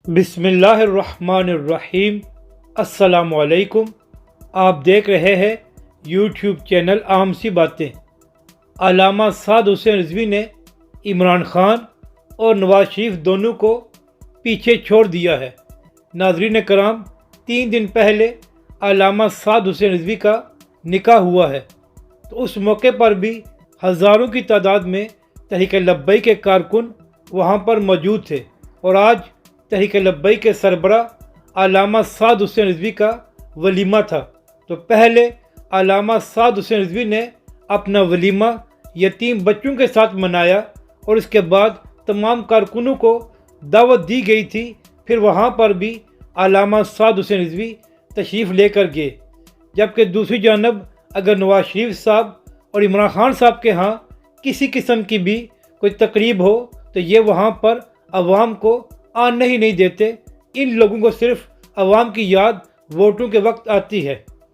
بسم اللہ الرحمن الرحیم۔ السلام علیکم۔ آپ دیکھ رہے ہیں یوٹیوب چینل عام سی باتیں۔ علامہ سعد حسین رضوی نے عمران خان اور نواز شریف دونوں کو پیچھے چھوڑ دیا ہے۔ ناظرین کرام، 3 دن پہلے علامہ سعد حسین رضوی کا نکاح ہوا ہے، تو اس موقع پر بھی ہزاروں کی تعداد میں تحریک لبیک کے کارکن وہاں پر موجود تھے، اور آج تحریک لبیک کے سربراہ علامہ سعد حسین رضوی کا ولیمہ تھا۔ تو پہلے علامہ سعد حسین رضوی نے اپنا ولیمہ یتیم بچوں کے ساتھ منایا، اور اس کے بعد تمام کارکنوں کو دعوت دی گئی تھی۔ پھر وہاں پر بھی علامہ سعد حسین رضوی تشریف لے کر گئے، جبکہ دوسری جانب اگر نواز شریف صاحب اور عمران خان صاحب کے ہاں کسی قسم کی بھی کوئی تقریب ہو تو یہ وہاں پر عوام کو آنے ہی نہیں دیتے۔ ان لوگوں کو صرف عوام کی یاد ووٹوں کے وقت آتی ہے۔